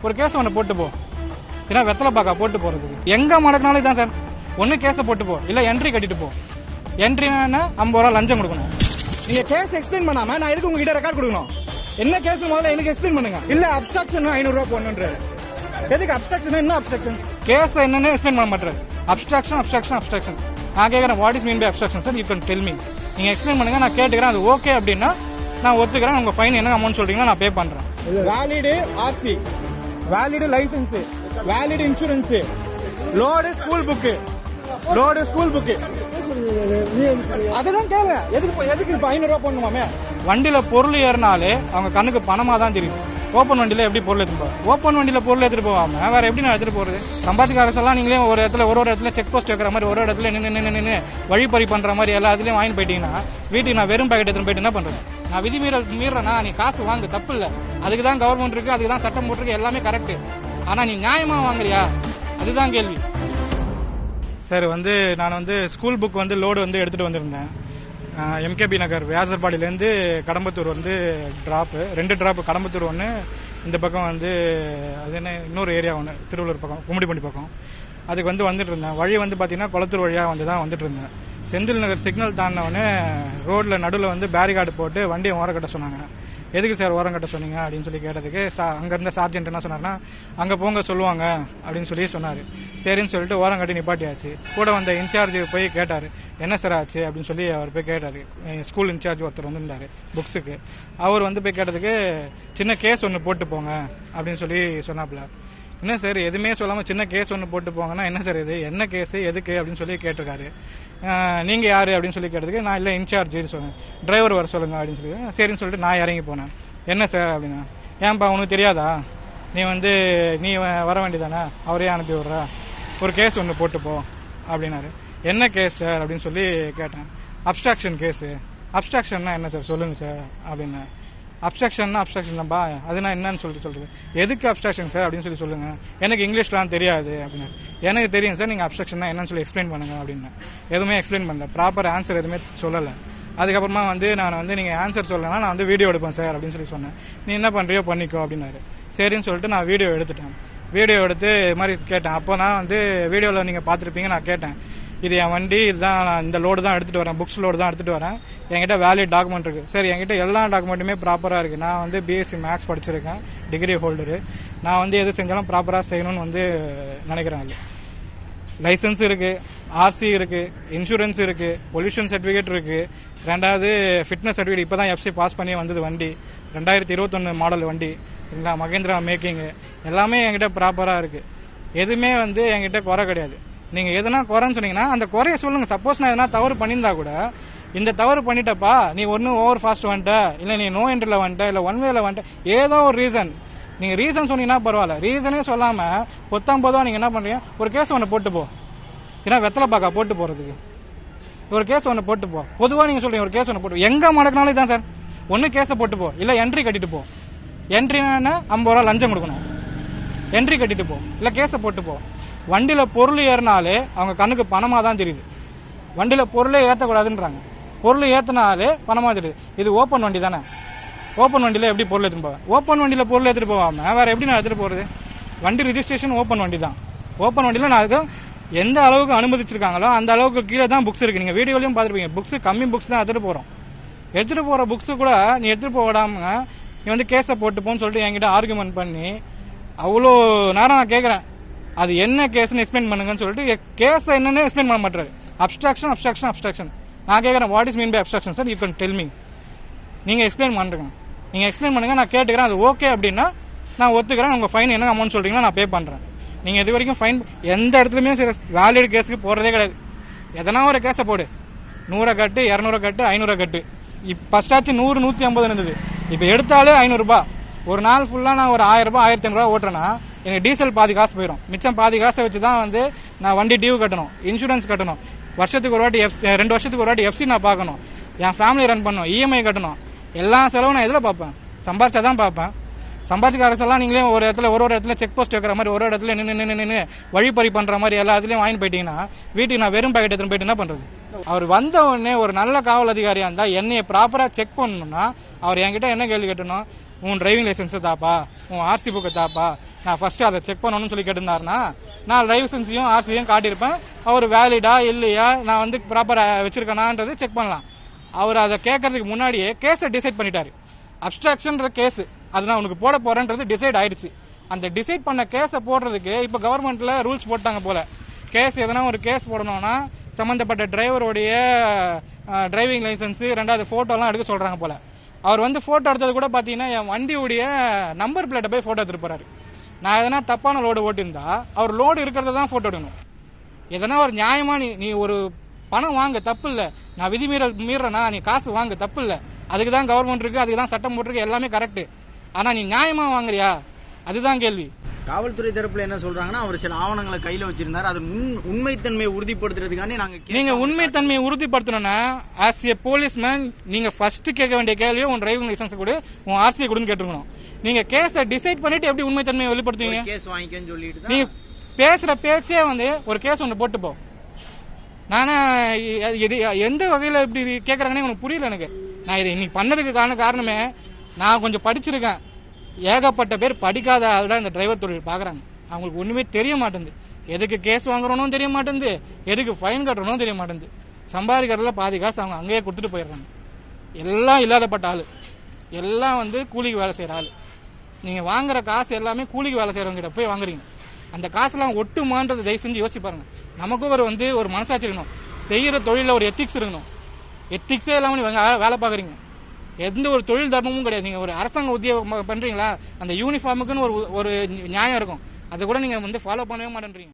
ஒரு கேஸ் ஒன்று போட்டு போ. ஏன்னா வெத்தலை பாக்கா போட்டு போறதுக்கு எங்க மடக்கினாலும் இதான் சார். ஒன்னு கேஸை போட்டு போ, இல்ல என்ட்ரி கட்டிட்டு போ. என்ட்ரினா 50 ரூபா லஞ்சம் கொடுக்கணும். நீங்க கேஸ் எக்ஸ்பிளைன் பண்ணாம நான் எதுக்கு உங்ககிட்ட ரெக்கார்ட் கொடுக்கணும்? என்ன கேஸ் முதல்ல எனக்கு எக்ஸ்பிளைன் பண்ணுங்க. இல்ல அப்ஸ்ட்ரக்ஷன் 500 ரூபா போடணுன்றாரு. எதுக்கு அப்ஸ்ட்ரக்ஷன்? என்ன அப்ஸ்ட்ரக்ஷன்? கேஸ் என்னன்னு எக்ஸ்பிளைன் பண்ண மாட்டாரு. அப்ஸ்ட்ரக்ஷன். நான் கேட்கறேன், what is mean by obstruction sir? You can tell me. நீங்க எக்ஸ்பிளைன் பண்ணுங்க, நான் கேட்டுக்கிறேன். அது ஓகே அப்படின்னா நான் ஒத்துக்கிறேன். உங்க ஃபைன் என்ன அமௌண்ட் சொல்றீங்களா நான் பே பண்றேன். Valid RC, valid licence, valid insurance, load school book, அதுதான் கேளுங்க. எதுக்கு இப்ப 500 ரூபா போடணுமாமே? வண்டியில பொருள் ஏறினாலே அவங்க கண்ணுக்கு பணமா தான் தெரியும். ஓப்பன் வண்டியில எப்படி பொருள் எடுத்துட்டு போவோம்? ஓப்பன் வண்டியில பொருள் எடுத்துட்டு போவாம வேற எப்படி நான் எடுத்துட்டு போறது? சம்பாதிக்க அரசெல்லாம் நீங்களே ஒரு இடத்துல செக் போஸ்ட் வைக்கிற மாதிரி, ஒரு இடத்துல நின்று வழிப்பறி பண்ற மாதிரி எல்லா இதுலயும் வாங்கி போயிட்டீங்கன்னா வீட்டுக்கு நான் வெறும் பாக்கெட் எடுத்துட்டு போயிட்டு என்ன பண்றது? நான் விதி மீறனா? நீ காசு வாங்க, தப்பு இல்ல. அதுக்கு தான் கவர்மெண்ட் இருக்கு, அதுக்கு தான் சட்டம் போட்டிருக்கு, எல்லாமே கரெக்ட். ஆனா நீ நியாயமா வாங்குறியா? அதுதான் கேள்வி. சார் நான் ஸ்கூல் புக் லோடு எடுத்துட்டு வந்திருந்தேன். எம்கேபி நகர் வியாசர்பாடியிலேருந்து கடம்பத்தூர் டிராப்பு, 2 டிராப்பு. கடம்பத்தூர் ஒன்று, இந்த பக்கம் அது என்ன இன்னொரு ஏரியா ஒன்று, திருவள்ளூர் பக்கம், கும்மிடிப்பண்டி பக்கம். அதுக்கு வந்துட்டு இருந்தேன். வழி பார்த்தீங்கன்னா குளத்தூர் வழியாக தான் வந்துட்டு இருந்தேன். செந்தில் நகர் சிக்னல் தாண்டினவொடனே ரோட்டில் நடுவில் பேரிகார்டு போட்டு வண்டியை ஓரம் கட்ட சொன்னாங்க. எதுக்கு சார் ஓரம் கட்ட சொன்னீங்க அப்படின்னு சொல்லி கேட்டதுக்கு அங்கே இருந்த சார்ஜென்ட் என்ன சொன்னார்னா, அங்கே போங்க சொல்லுவாங்க அப்படின்னு சொல்லி சொன்னார். சரின்னு சொல்லிட்டு ஓரம் கட்டி நிப்பாட்டியாச்சு. கூட வந்த இன்சார்ஜ் போய் கேட்டார், என்ன சார் ஆச்சு அப்படின்னு சொல்லி அவர் போய் கேட்டார். ஸ்கூல் இன்சார்ஜ் ஒருத்தர் இருந்தார் புக்ஸுக்கு. அவர் போய் கேட்டதுக்கு சின்ன கேஸ் ஒன்று போட்டு போங்க அப்படின்னு சொல்லி சொன்னாப்புல. என்ன சார் எதுவுமே சொல்லாமல் சின்ன கேஸ் ஒன்று போட்டு போங்கன்னா என்ன சார் இது, என்ன கேஸு, எதுக்கு அப்படின்னு சொல்லி கேட்டிருக்காரு. நீங்கள் யார் அப்படின்னு சொல்லி கேட்டதுக்கு நான் இல்லை இன்சார்ஜின்னு சொன்னேன். டிரைவர் வர சொல்லுங்க அப்படின்னு சொல்லி சரின்னு சொல்லிட்டு நான் இறங்கி போனேன். என்ன சார் அப்படின்னா, ஏன்பா உனக்கு தெரியாதா, நீ வர வேண்டியதானே, அவரே அனுப்பி விட்றா, ஒரு கேஸ் ஒன்று போட்டு போ அப்படின்னாரு. என்ன கேஸ் சார் அப்படின்னு சொல்லி கேட்டேன். Abstraction case. அப்ஸ்ட்ராக்ஷன்னா என்ன சார் சொல்லுங்கள் சார் அப்படின்னு. அப்ஸ்ட்ராக்ஷன்னா அப்ஸ்ட்ராக்ஷன்ப்பா, அதுனா என்னன்னு சொல்றது. எதுக்கு அப்ஸ்ட்ராக்ஷன் சார் அப்படின்னு சொல்லி சொல்லுங்க, எனக்கு இங்கிலீஷ்லாம் தெரியாது அப்படின்னு. எனக்கு தெரியும் சார், நீங்கள் அப்ஸ்ட்ராக்ஷன்னா என்னன்னு சொல்லி எக்ஸ்பிளைன் பண்ணுங்க அப்படின்னு. எதுவுமே எக்ஸ்பிளைன் பண்ணல, ப்ராப்பர் ஆன்சர் எதுவுமே சொல்லலை. அதுக்கப்புறமா நான் நீங்கள் ஆன்சர் சொல்லலைன்னா நான் வீடியோ எடுப்பேன் சார் அப்படின்னு சொல்லி சொன்னேன். நீ என்ன பண்ணுறியோ பண்ணிக்கோ அப்படின்னாரு. சரின்னு சொல்லிட்டு நான் வீடியோ எடுத்துட்டேன். வீடியோ எடுத்து இது மாதிரி கேட்டேன். அப்போ நான் வீடியோவில் நீங்கள் பார்த்துருப்பீங்க, நான் கேட்டேன், இது என் வண்டி, இதுதான் நான் இந்த லோடு தான் எடுத்துகிட்டு வரேன், புக்ஸ் லோடு தான் எடுத்துகிட்டு வரேன், என்கிட்ட வேலிட் டாக்குமெண்ட் இருக்குது. சரி, என்கிட்ட எல்லா டாக்குமெண்ட்டுமே ப்ராப்பராக இருக்குது. நான் பிஎஸ்சி மேக்ஸ் படிச்சிருக்கேன், டிகிரி ஹோல்டரு. நான் எது செஞ்சாலும் ப்ராப்பராக செய்யணும்னு நினைக்கிறேன். லைசன்ஸ் இருக்குது, ஆர்சி இருக்குது, இன்சூரன்ஸ் இருக்குது, பொல்யூஷன் சர்டிஃபிகேட் இருக்குது, 2வது ஃபிட்னஸ் சர்டிஃபிகேட். இப்போ தான் எஃப்சி பாஸ் பண்ணி வந்தது வண்டி, 2021 மாடல் வண்டி, இல்லைங்களா, மகேந்திரா மேக்கிங்கு, எல்லாமே என்கிட்ட ப்ராப்பராக இருக்குது. எதுவுமே என்கிட்ட குறை கிடையாது. நீங்கள் எதுனா குறைன்னு சொன்னீங்கன்னா அந்த குறைய சொல்லுங்கள். சப்போஸ் நான் எதனா தவறு பண்ணியிருந்தா கூட, இந்த தவறு பண்ணிட்டப்பா, நீ ஒன்று ஓவர் ஃபாஸ்ட் வந்துட்ட, இல்லை நீ நோ என்ட்ரியில் வந்துட்ட, இல்லை ஒன் வேல வந்துட்ட, ஏதோ ஒரு ரீசன். நீங்கள் ரீசன் சொன்னீங்கன்னா பரவாயில்ல. ரீசனே சொல்லாமல் பொதுவாக நீங்கள் என்ன பண்ணுறீங்க, ஒரு கேஸ் ஒன்று போட்டு போ. ஏன்னா வெத்தலை பாக்கா போட்டு போகிறதுக்கு ஒரு கேஸ் ஒன்று போட்டு போ. பொதுவாக நீங்கள் சொல்கிறீங்க ஒரு கேஸ் ஒன்று போட்டு, எங்கே மடக்கினாலும் தான் சார். ஒன்று கேஸை போட்டு போ, இல்லை என்ட்ரி கட்டிட்டு போ. என்ட்ரினா 50 ரூபா லஞ்சம் கொடுக்கணும். என்ட்ரி கட்டிட்டு போ, இல்லை கேஸை போட்டு போ. வண்டியில் பொருள் ஏறினாலே அவங்க கண்ணுக்கு பணமாக தான் தெரியுது. வண்டியில் பொருளே ஏற்றக்கூடாதுன்றாங்க. பொருள் ஏற்றினாலே பணமாக தெரியுது. இது ஓப்பன் வண்டி தானே. ஓப்பன் வண்டியில் எப்படி பொருள் எடுத்துகிட்டு போவேன்? ஓப்பன் வண்டியில் பொருள் எடுத்துகிட்டு போகாமல் வேறு எப்படி நான் எடுத்துகிட்டு போகிறது? வண்டி ரிஜிஸ்ட்ரேஷன் ஓப்பன் வண்டி தான். ஓப்பன் வண்டியில் நான் அதுக்கு எந்த அளவுக்கு அனுமதிச்சிருக்காங்களோ அந்த அளவுக்கு கீழே தான் புக்ஸ் இருக்குது. நீங்கள் வீடியோலையும் பார்த்துருப்பீங்க, புக்ஸ் கம்மி புக்ஸ் தான் எடுத்துகிட்டு போகிறோம். எடுத்துகிட்டு போகிற புக்ஸு கூட நீ எடுத்துகிட்டு போக விடாமல் நீ கேஸை போட்டுப்போன்னு சொல்லிட்டு என்கிட்ட ஆர்குமெண்ட் பண்ணி அவ்வளோ நேரம் நான் கேட்குறேன், அது என்ன கேஸ்ன்னு எக்ஸ்பிளைன் பண்ணுங்கன்னு சொல்லிட்டு கேஸை என்னன்னு எக்ஸ்பிளைன் பண்ண மாட்டாரு. அப்ஸ்ட்ராக்ஷன். நான் கேட்குறேன், what is mean by obstruction sir? You can tell me. நீங்கள் எக்ஸ்பிளைன் பண்ணுறேங்க, நீங்கள் எக்ஸ்பிளைன் பண்ணுங்க, நான் கேட்டுக்கிறேன். அது ஓகே அப்படின்னா நான் ஒத்துக்கிறேன். உங்கள் ஃபைன் என்ன அமௌண்ட் சொல்கிறீங்களோ நான் பே பண்ணுறேன். நீங்கள் இது வரைக்கும் ஃபைன் எந்த இடத்துலையுமே சரி வேலிட் கேஸுக்கு போகிறதே கிடையாது. எதனா ஒரு கேஸை போடு, 100 கட்டு, 200 கட்டு, 500 கட்டு. இப்போ ஃபஸ்ட்டாச்சு 100, 150 இருந்தது. இப்போ எடுத்தாலே 500 ரூபா. ஒரு நாள் ஃபுல்லாக நான் ஒரு 1000 ரூபா, 1500 ரூபா ஓட்டுறேன்னா எனக்கு டீசல் பாதி காசு போயிடும். மிச்சம் பாதி காசை வச்சு தான் நான் வண்டி டியூ கட்டணும், இன்சூரன்ஸ் கட்டணும், வருஷத்துக்கு ஒரு வாட்டி 2 வருஷத்துக்கு ஒரு வாட்டி எஃப்சி நான் பார்க்கணும், என் ஃபேமிலி ரன் பண்ணணும், இஎம்ஐ கட்டணும். எல்லா செலவும் நான் எதில் பார்ப்பேன்? சம்பாரிச்சா தான் பார்ப்பேன். சம்பாதிக்க அரசெல்லாம் நீங்களே ஒரு இடத்துல செக் போஸ்ட் வைக்கிற மாதிரி, ஒரு இடத்துல நின்று வழிப்பறி பண்ணுற மாதிரி எல்லா இதுலேயும் வாங்கி போயிட்டீங்கன்னா வீட்டுக்கு நான் வெறும் பாக்கெட் எடுத்துன்னு போயிட்டு என்ன பண்ணுறது? அவர் வந்த உடனே ஒரு நல்ல காவல் அதிகாரியாக இருந்தால் என்னையை ப்ராப்பராக செக் பண்ணணும்னா அவர் என்கிட்ட என்ன கேள்வி கேட்டணும், உன் டிரைவிங் லைசன்ஸை தாப்பா, உன் ஆர்சி புக்கை தாப்பா, நான் ஃபர்ஸ்ட் அதை செக் பண்ணணும்னு சொல்லி கேட்டிருந்தாருன்னா நான் லைசன்ஸையும் ஆர்சியும் காட்டியிருப்பேன். அவர் வேலிடா இல்லையா, நான் வந்து ப்ராப்பராக வச்சிருக்கேனான்றது செக் பண்ணலாம். அவர் அதை கேட்கறதுக்கு முன்னாடியே கேஸை டிசைட் பண்ணிட்டாரு. அப்ஸ்ட்ராக்ஷன்ற கேஸ் அது நான் உனக்கு போட போறேன்றது டிசைட் ஆயிடுச்சு. அந்த டிசைட் பண்ண கேஸை போடுறதுக்கு இப்போ கவர்மெண்ட்ல ரூல்ஸ் போட்டாங்க போல. கேஸ் எதனா ஒரு கேஸ் போடணும்னா சம்மந்தப்பட்ட டிரைவருடைய டிரைவிங் லைசன்ஸ், 2வது ஃபோட்டோலாம் எடுக்க சொல்றாங்க போல. அவர் வந்து ஃபோட்டோ எடுத்தது கூட பார்த்தீங்கன்னா என் வண்டியுடைய நம்பர் பிளேட்டை போய் ஃபோட்டோ எடுத்துட்டு போறாரு. நான் எதனா தப்பான லோடு ஓட்டியிருந்தா அவர் லோடு இருக்கிறத தான் ஃபோட்டோ எடுக்கணும். எதனா ஒரு நியாயமா நீ ஒரு பணம் வாங்க தப்பு இல்லை, நான் விதி மீறனா நீ காசு வாங்க தப்பு இல்லை, அதுக்கு தான் கவர்மெண்ட் இருக்கு, அதுக்கு தான் சட்டம் போட்டிருக்கு, எல்லாமே கரெக்ட். ஆனா நீ நியாயமா வாங்குறியா, அதுதான் கேள்வி. காவல்துறை தரப்புல என்ன சொல்றாங்கன்னா அவர் சில ஆவணங்களை கையில வச்சிருந்தாரு, அது உண்மைத்தன்மையை உறுதிப்படுத்துறதுக்காண்டி நீங்க உண்மைத்தன்மையை உறுதிப்படுத்தணும்னா ஆஸ் ஏ போலீஸ்மேன் நீங்க ஃபர்ஸ்ட் கேட்க வேண்டிய கேள்வியை உன் டிரைவிங் லைசன்ஸ் கொடு, உன் ஆர்சியை கொடுன்னு கேட்டுக்கணும். நீங்க கேஸை டிசைட் பண்ணிட்டு எப்படி உண்மைத்தன்மையை வெளிப்படுத்துவீங்க? கேஸ் வாங்கிக்கன்னு சொல்லிட்டு நீ பேசுற பேச்சே வந்து ஒரு கேஸ் ஒன்று போட்டு போ. நானே எந்த வகையில இப்படி கேட்கறாங்கன்னு உனக்கு புரியல எனக்கு. நான் இதை இன்னைக்கு பண்ணதுக்கு காரணமே நான் கொஞ்சம் படிச்சிருக்கேன். ஏகப்பட்ட பேர் படிக்காத ஆள் தான் இந்த டிரைவர் தொழில் பார்க்குறாங்க. அவங்களுக்கு ஒன்றுமே தெரிய மாட்டேங்குது. எதுக்கு கேஸ் வாங்குறோன்னு தெரிய மாட்டேங்குது, எதுக்கு ஃபைன் கட்டுறணும் தெரிய மாட்டேங்குது. சம்பாதிக்கிறதுல பாதி காசு அவங்க அங்கேயே கொடுத்துட்டு போயிடுறாங்க. எல்லாம் இல்லாதப்பட்ட ஆள், எல்லாம் வந்து கூலிக்கு வேலை செய்கிற ஆள். நீங்கள் வாங்குற காசு எல்லாமே கூலிக்கு வேலை செய்கிறவங்க போய் வாங்குறீங்க. அந்த காசுலாம் ஒட்டுமான்றதை தயவு செஞ்சு யோசிச்சு பாருங்க. நமக்கும் ஒரு மனசாட்சி இருக்கணும். செய்கிற தொழிலில் ஒரு எத்திக்ஸ் இருக்கணும். எத்திக்ஸே இல்லாமல் நீங்கள் வேலை பார்க்குறீங்க. எந்த ஒரு தொழில் தர்மமும் கிடையாது. நீங்க ஒரு அரசாங்க உத்தியோகம் பண்றீங்களா, அந்த யூனிஃபார்முக்குன்னு ஒரு நியாயம் இருக்கும். அதை கூட நீங்க வந்து ஃபாலோ பண்ணவே மாட்டேன்றீங்க.